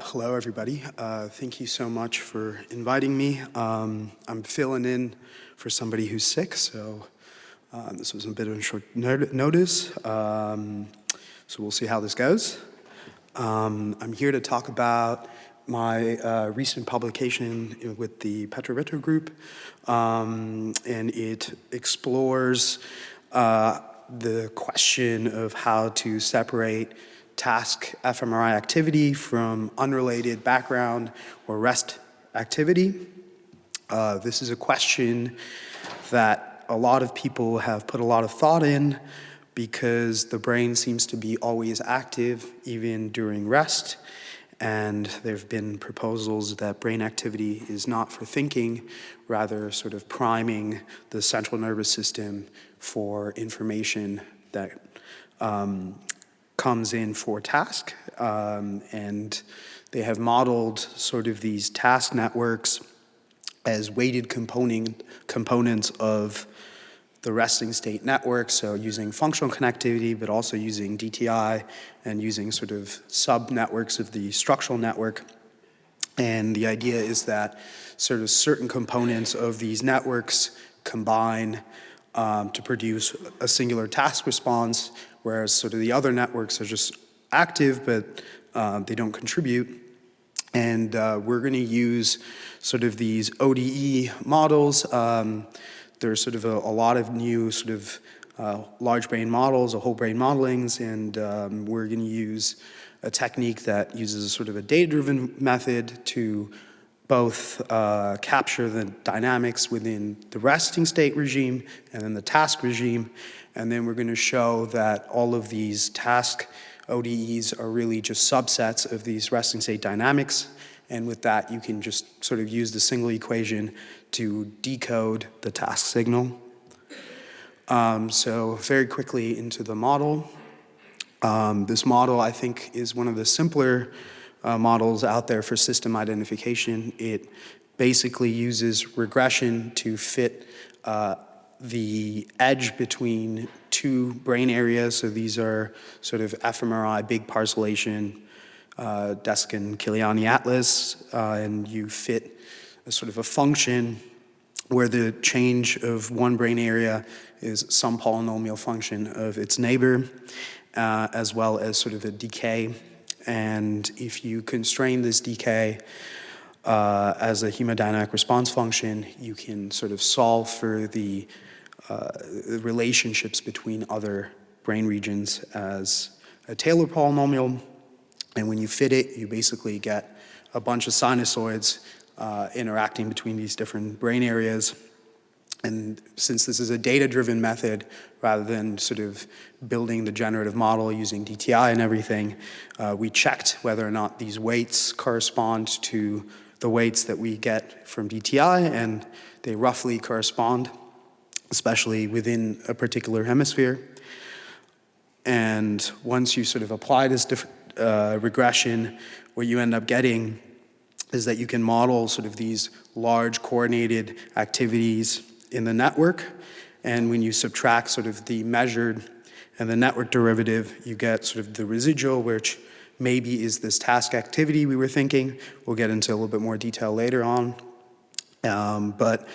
Hello, everybody. Thank you so much for inviting me. I'm filling in for somebody who's sick, so this was a bit of a short notice. So we'll see how this goes. I'm here to talk about my recent publication with the Petrovito group, and it explores the question of how to separate task fMRI activity from unrelated background or rest activity. This is a question that a lot of people have put a lot of thought in because the brain seems to be always active even during rest. And there have been proposals that brain activity is not for thinking, rather sort of priming the central nervous system for information that comes in for task. And they have modeled sort of these task networks as weighted components of the resting state network, so using functional connectivity, but also using DTI and using sort of sub-networks of the structural network. And the idea is that sort of certain components of these networks combine to produce a singular task response, whereas sort of the other networks are just active, but they don't contribute. And we're going to use sort of these ODE models. There's sort of a lot of new sort of large brain models, whole brain modelings, and we're going to use a technique that uses sort of a data-driven method to both capture the dynamics within the resting state regime and then the task regime. And then we're going to show that all of these task ODEs are really just subsets of these resting state dynamics. And with that, you can just sort of use the single equation to decode the task signal. So very quickly into the model. This model, I think, is one of the simpler models out there for system identification. It basically uses regression to fit the edge between two brain areas. So these are sort of fMRI, big parcellation, Desk and Kiliani Atlas, and you fit a sort of a function where the change of one brain area is some polynomial function of its neighbor, as well as sort of a decay. And if you constrain this decay as a hemodynamic response function, you can sort of solve for the relationships between other brain regions as a Taylor polynomial. And when you fit it, you basically get a bunch of sinusoids interacting between these different brain areas. And since this is a data-driven method, rather than sort of building the generative model using DTI and everything, we checked whether or not these weights correspond to the weights that we get from DTI, and they roughly correspond, especially within a particular hemisphere. And once you sort of apply this regression, what you end up getting is that you can model sort of these large coordinated activities in the network. And when you subtract sort of the measured and the network derivative, you get sort of the residual, which maybe is this task activity we were thinking. We'll get into a little bit more detail later on. But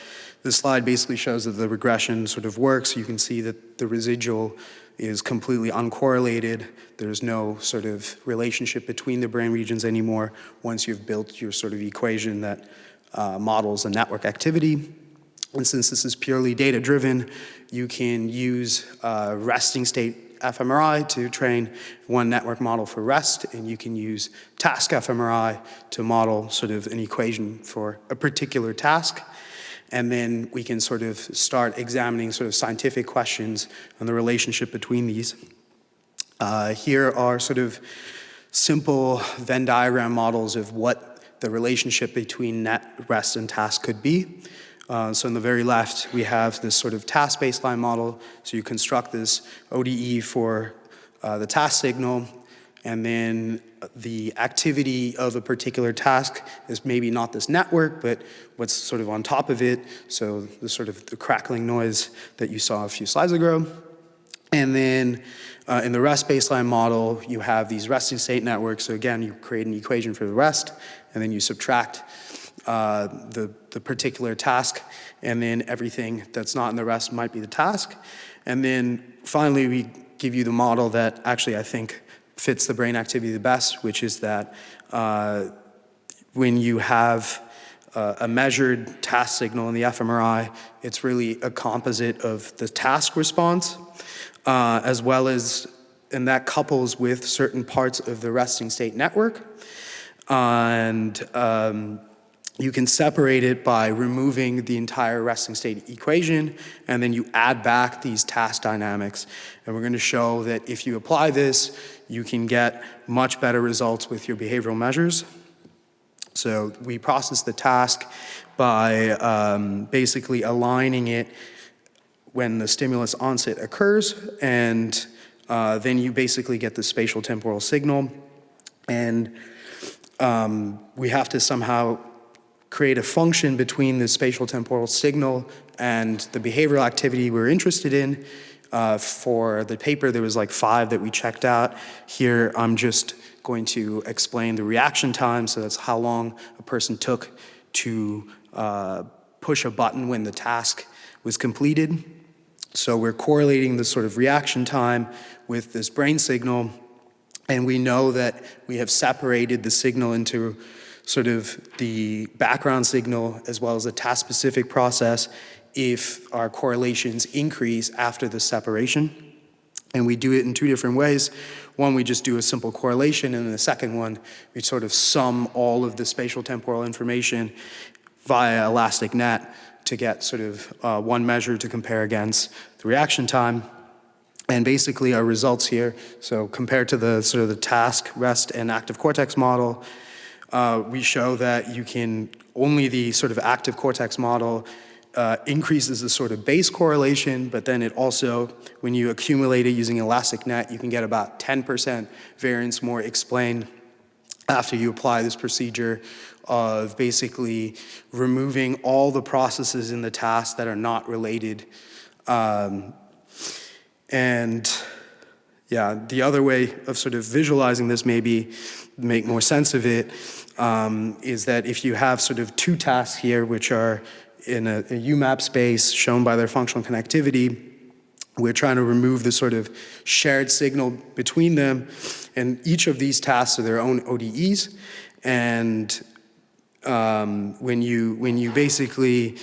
this slide basically shows that the regression sort of works. You can see that the residual is completely uncorrelated. There's no sort of relationship between the brain regions anymore once you've built your sort of equation that models a network activity. And since this is purely data-driven, you can use resting state fMRI to train one network model for rest, and you can use task fMRI to model sort of an equation for a particular task. And then we can sort of start examining sort of scientific questions on the relationship between these. Here are sort of simple Venn diagram models of what the relationship between net, rest, and task could be. So on the very left, we have this sort of task baseline model. So you construct this ODE for the task signal, and then the activity of a particular task is maybe not this network, but what's sort of on top of it. So the sort of the crackling noise that you saw a few slides ago. And then in the rest baseline model, you have these resting state networks. So again, you create an equation for the rest, and then you subtract the particular task, and then everything that's not in the rest might be the task. And then finally, we give you the model that actually I think fits the brain activity the best, which is that when you have a measured task signal in the fMRI, it's really a composite of the task response, as well as, and that couples with certain parts of the resting state network. And you can separate it by removing the entire resting state equation, and then you add back these task dynamics. And we're going to show that if you apply this, you can get much better results with your behavioral measures. So we process the task by basically aligning it when the stimulus onset occurs, and then you basically get the spatial temporal signal. And we have to somehow create a function between the spatial temporal signal and the behavioral activity we're interested in. For the paper, there was like 5 that we checked out. Here, I'm just going to explain the reaction time, so that's how long a person took to push a button when the task was completed. So we're correlating the sort of reaction time with this brain signal, and we know that we have separated the signal into sort of the background signal as well as the task-specific process if our correlations increase after the separation. And we do it in 2 different ways. One, we just do a simple correlation, and in the second one, we sort of sum all of the spatial temporal information via elastic net to get sort of one measure to compare against the reaction time. And basically our results here, so compared to the sort of the task, rest, and active cortex model, we show that you can, only the sort of active cortex model increases the sort of base correlation, but then it also, when you accumulate it using elastic net, you can get about 10% variance more explained after you apply this procedure of basically removing all the processes in the task that are not related. And yeah, the other way of sort of visualizing this, maybe make more sense of it, is that if you have sort of 2 tasks here, which are in a UMAP space shown by their functional connectivity, we're trying to remove the sort of shared signal between them, and each of these tasks are their own ODEs. And when you basically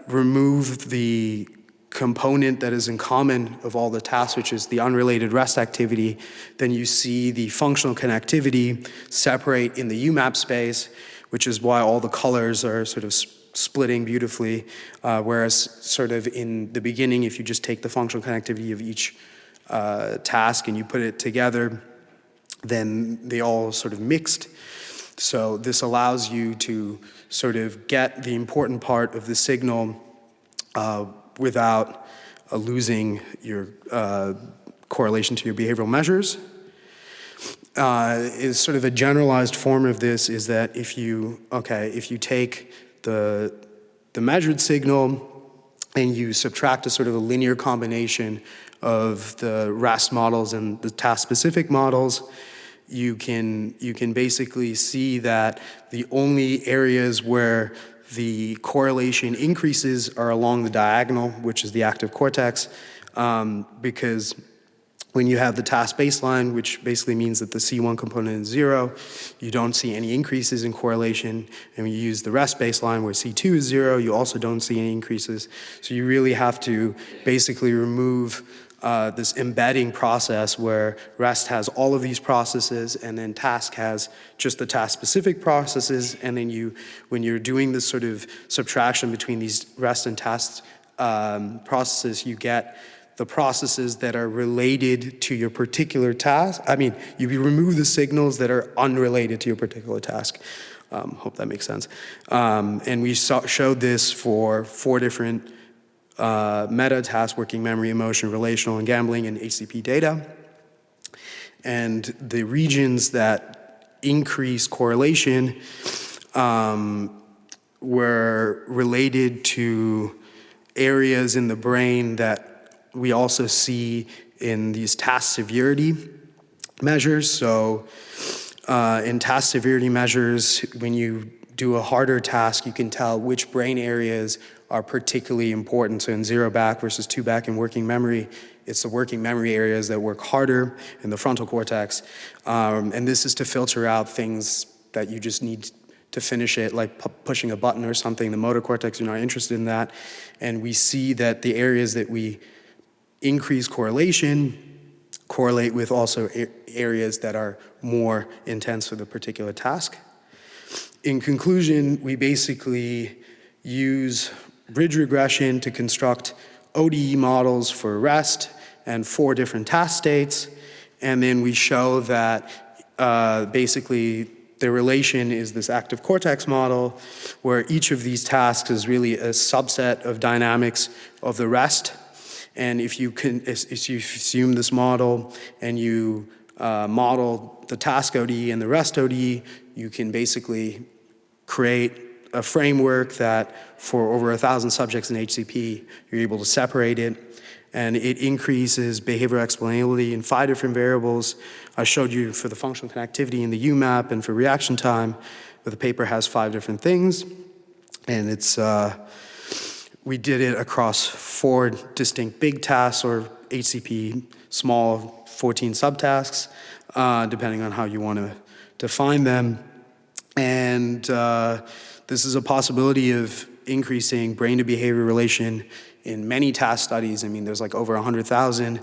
remove the component that is in common of all the tasks, which is the unrelated rest activity, then you see the functional connectivity separate in the UMAP space, which is why all the colors are sort of splitting beautifully, whereas sort of in the beginning, if you just take the functional connectivity of each task and you put it together, then they all sort of mixed. So this allows you to sort of get the important part of the signal without losing your correlation to your behavioral measures. Is sort of a generalized form of this is that if you take the measured signal and you subtract a sort of a linear combination of the rest models and the task-specific models, you can basically see that the only areas where the correlation increases are along the diagonal, which is the active cortex, because when you have the task baseline, which basically means that the C1 component is 0, you don't see any increases in correlation. And when you use the rest baseline, where C2 is 0, you also don't see any increases. So you really have to basically remove this embedding process where rest has all of these processes and then task has just the task-specific processes. And then when you're doing this sort of subtraction between these rest and task processes, you get the processes that are related to your particular task. I mean, you remove the signals that are unrelated to your particular task. Hope that makes sense. And we showed this for 4 different meta tasks: working memory, emotion, relational, and gambling, and HCP data. And the regions that increase correlation were related to areas in the brain that we also see in these task severity measures. So in task severity measures, when you do a harder task, you can tell which brain areas are particularly important. So in 0 back versus 2 back in working memory, it's the working memory areas that work harder in the frontal cortex. And this is to filter out things that you just need to finish it, like pushing a button or something. The motor cortex, you're not interested in that. And we see that the areas that we increase correlate with also areas that are more intense for the particular task. In conclusion, we basically use bridge regression to construct ODE models for rest and 4 different task states. And then we show that basically the relation is this active cortex model, where each of these tasks is really a subset of dynamics of the rest. And if you assume this model and you model the task ODE and the rest ODE, you can basically create a framework that for over 1,000 subjects in HCP, you're able to separate it. And it increases behavioral explainability in 5 different variables. I showed you for the functional connectivity in the UMAP and for reaction time, but the paper has 5 different things. And it's, we did it across 4 distinct big tasks or HCP small 14 subtasks, depending on how you want to define them. And this is a possibility of increasing brain-to-behavior relation in many task studies. I mean, there's like over 100,000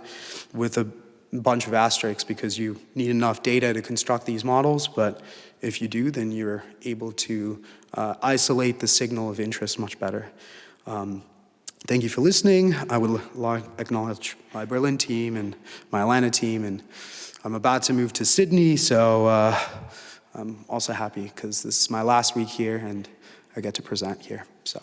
with a bunch of asterisks because you need enough data to construct these models. But if you do, then you're able to isolate the signal of interest much better. Thank you for listening. I would like to acknowledge my Berlin team and my Atlanta team. And I'm about to move to Sydney, so I'm also happy because this is my last week here and I get to present here. So.